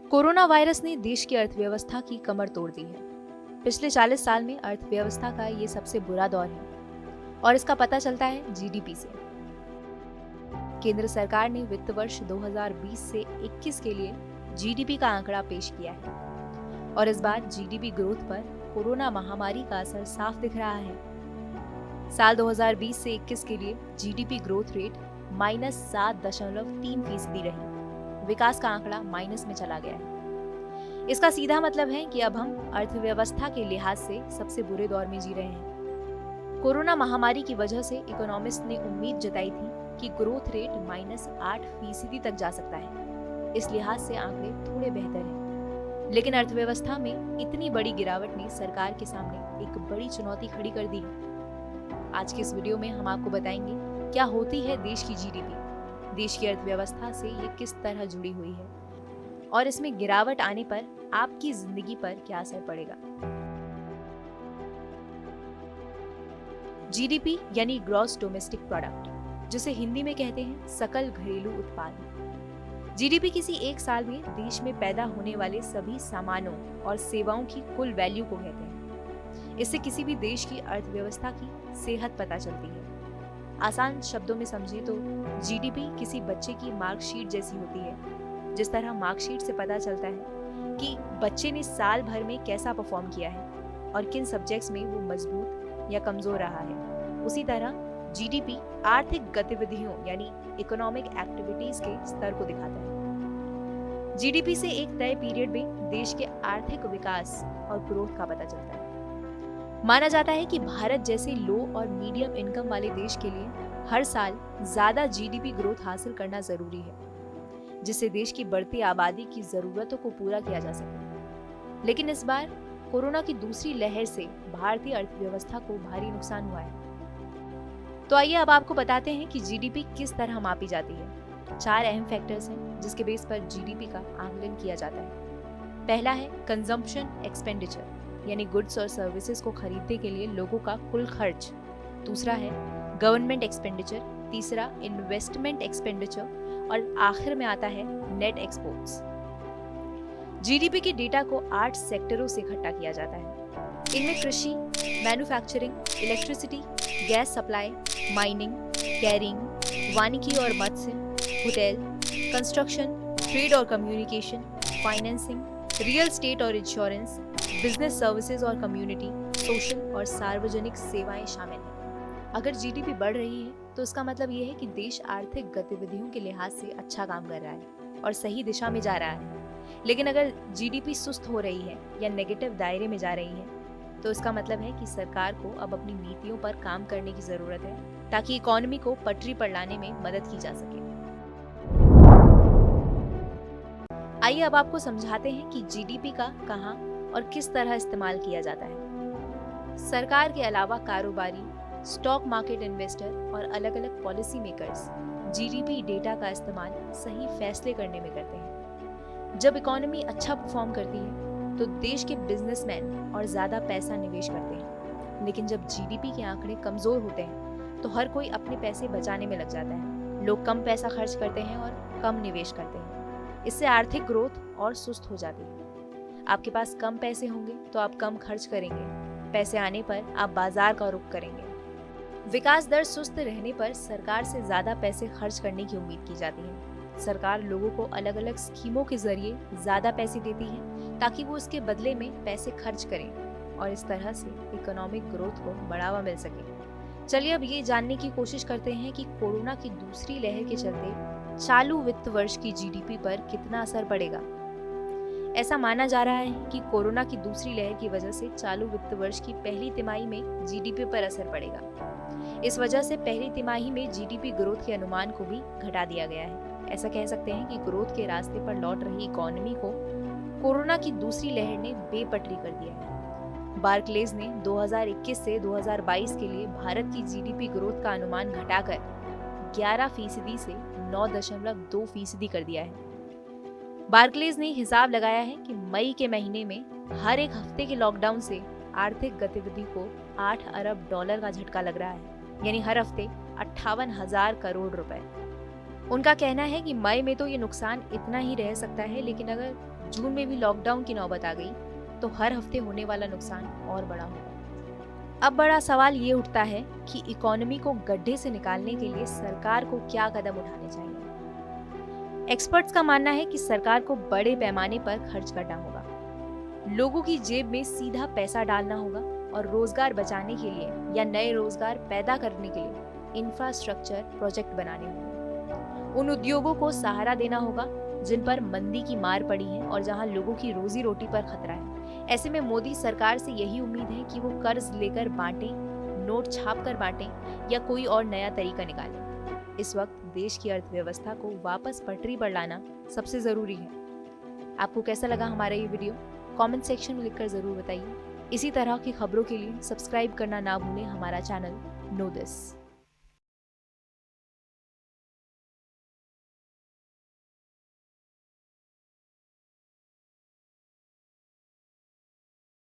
Corona virus ने देश की अर्थव्यवस्था की कमर तोड़ दी है। पिछले 40 साल में अर्थव्यवस्था का ये सबसे बुरा दौर है और इसका पता चलता है जीडीपी से। केंद्र सरकार ने वित्त वर्ष 2020 से 21 के लिए जीडीपी का आंकड़ा पेश किया है और इस बार जीडीपी ग्रोथ पर कोरोना महामारी का असर साफ दिख रहा है। साल 2020 से 21 के लिए जीडीपी ग्रोथ रेट -7.3% रही। विकास का आंकड़ा माइनस में चला गया है। इसका सीधा मतलब है कि अब हम अर्थव्यवस्था के लिहाज से सबसे बुरे दौर में जी रहे हैं। कोरोना महामारी की वजह से इकोनॉमिस्ट ने उम्मीद जताई थी कि ग्रोथ रेट -8% तक जा सकता है। इस लिहाज से आंकड़े थोड़े बेहतर हैं। लेकिन अर्थव्यवस्था में इतनी बड़ी गिरावट ने सरकार के सामने एक बड़ी चुनौती खड़ी कर दी है। आज के इस वीडियो में हम आपको बताएंगे क्या होती है देश की जीडीपी, देश की अर्थव्यवस्था से ये किस तरह जुड़ी हुई है और इसमें गिरावट आने पर आपकी जिंदगी पर क्या असर पड़ेगा। जीडीपी यानी ग्रॉस डोमेस्टिक प्रोडक्ट, जिसे हिंदी में कहते हैं सकल घरेलू उत्पाद। जीडीपी किसी एक साल में देश में पैदा होने वाले सभी सामानों और सेवाओं की कुल वैल्यू को कहते हैं। इससे किसी भी देश की अर्थव्यवस्था की सेहत पता चलती है। आसान शब्दों में समझें तो जीडीपी किसी बच्चे की मार्कशीट जैसी होती है। जिस तरह मार्कशीट से पता चलता है कि बच्चे ने साल भर में कैसा परफॉर्म किया है और किन सब्जेक्ट्स में वो मजबूत या कमजोर रहा है, उसी तरह जीडीपी आर्थिक गतिविधियों यानी इकोनॉमिक एक्टिविटीज के स्तर को दिखाता है। जीडीपी से एक तय पीरियड में देश के आर्थिक विकास और ग्रोथ का पता चलता है। माना जाता है कि भारत जैसे लो और मीडियम इनकम वाले देश के लिए हर साल ज्यादा जीडीपी ग्रोथ हासिल करना जरूरी है, जिससे देश की बढ़ती आबादी की जरूरतों को पूरा किया जा सके। लेकिन इस बार कोरोना की दूसरी लहर से भारतीय अर्थव्यवस्था को भारी नुकसान हुआ है। तो आइए अब आपको बताते हैं कि जीडीपी किस तरह मापी जाती है। 4 अहम फैक्टर्स हैं जिसके बेस पर जीडीपी का आकलन किया जाता है। पहला है कंजम्पशन एक्सपेंडिचर, यानी गुड्स और सर्विसेज को खरीदने के लिए लोगों का कुल खर्च। दूसरा है गवर्नमेंट एक्सपेंडिचर, तीसरा इन्वेस्टमेंट एक्सपेंडिचर और आखिर में आता है नेट एक्सपोर्ट्स। जीडीपी के डेटा को 8 सेक्टरों से इकट्ठा किया जाता है। इनमें कृषि, manufacturing, electricity, gas supply, mining, carrying, वानिकी और मत्स्य, होटल, कंस्ट्रक्शन, ट्रेड और कम्युनिकेशन, फाइनेंसिंग, रियल एस्टेट और इंश्योरेंस, बिजनेस सर्विसेज और कम्युनिटी, सोशल और सार्वजनिक सेवाएं शामिल हैं। अगर जीडीपी बढ़ रही है तो इसका मतलब ये है कि देश आर्थिक गतिविधियों के लिहाज से अच्छा काम कर रहा है और सही दिशा में जा रहा है। लेकिन अगर जीडीपी सुस्त हो रही है या नेगेटिव दायरे में जा रही है तो इसका मतलब है कि सरकार को अब अपनी नीतियों पर काम करने की जरूरत है ताकि इकोनॉमी को पटरी पर लाने में मदद की जा सके। आइए अब आपको समझाते हैं कि जीडीपी का कहां और किस तरह इस्तेमाल किया जाता है। सरकार के अलावा कारोबारी, स्टॉक मार्केट इन्वेस्टर और अलग अलग पॉलिसी मेकर्स जीडीपी डेटा का इस्तेमाल सही फैसले करने में करते हैं। जब इकोनॉमी अच्छा परफॉर्म करती है तो देश के बिजनेसमैन और ज्यादा पैसा निवेश करते हैं। लेकिन जब जीडीपी के आंकड़े कमजोर होते हैं तो हर कोई अपने पैसे बचाने में लग जाता है। लोग कम पैसा खर्च करते हैं और कम निवेश करते हैं। इससे आर्थिक ग्रोथ और सुस्त हो जाती है। आपके पास कम पैसे होंगे तो आप कम खर्च करेंगे। पैसे आने पर आप बाजार का रुख करेंगे। विकास दर सुस्त रहने पर सरकार से ज्यादा पैसे खर्च करने की उम्मीद की जाती है। सरकार लोगों को अलग अलग स्कीमों के जरिए ज्यादा पैसे देती है ताकि वो इसके बदले में पैसे खर्च करें और इस तरह से इकोनॉमिक ग्रोथ को बढ़ावा मिल सके। चलिए अब ये जानने की कोशिश करते हैं कि कोरोना की दूसरी लहर के चलते चालू वित्त वर्ष की जीडीपी पर कितना असर पड़ेगा। ऐसा माना जा रहा है कि कोरोना की दूसरी लहर की वजह से चालू वित्त वर्ष की पहली तिमाही में जीडीपी पर असर पड़ेगा। इस वजह से पहली तिमाही में जीडीपी ग्रोथ के अनुमान को भी घटा दिया गया है। ऐसा कह सकते हैं कि ग्रोथ के रास्ते पर लौट रही इकोनॉमी को कोरोना की दूसरी लहर ने बेपटरी कर दिया है। बार्कलेज ने 2021 से 2022 के लिए भारत की जीडीपी ग्रोथ का अनुमान घटाकर 11% से 9.2% कर दिया है। बार्कलेज ने हिसाब लगाया है कि मई के महीने में हर एक हफ्ते के लॉकडाउन से आर्थिक गतिविधि को 8 अरब डॉलर का झटका लग रहा है, यानी हर हफ्ते 58,000 करोड़ रुपए। उनका कहना है कि मई में तो ये नुकसान इतना ही रह सकता है, लेकिन अगर जून में भी लॉकडाउन की नौबत आ गई तो हर हफ्ते होने वाला नुकसान और बड़ा होगा। अब बड़ा सवाल ये उठता है कि इकोनॉमी को गड्ढे से निकालने के लिए सरकार को क्या कदम उठाने चाहिए। एक्सपर्ट्स का मानना है कि सरकार को बड़े पैमाने पर खर्च करना होगा, लोगों की जेब में सीधा पैसा डालना होगा और रोजगार बचाने के लिए या नए रोजगार पैदा करने के लिए इंफ्रास्ट्रक्चर प्रोजेक्ट बनाने होंगे। उन उद्योगों को सहारा देना होगा जिन पर मंदी की मार पड़ी है और जहां लोगों की रोजी रोटी पर खतरा है। ऐसे में मोदी सरकार से यही उम्मीद है कि वो कर्ज लेकर बांटे, नोट छाप कर बांटे या कोई और नया तरीका निकाले। इस वक्त देश की अर्थव्यवस्था को वापस पटरी पर लाना सबसे जरूरी है। आपको कैसा लगा हमारा ये वीडियो? कमेंट सेक्शन में लिखकर जरूर बताइए। इसी तरह की खबरों के लिए सब्सक्राइब करना ना भूलें हमारा चैनल नो दिस।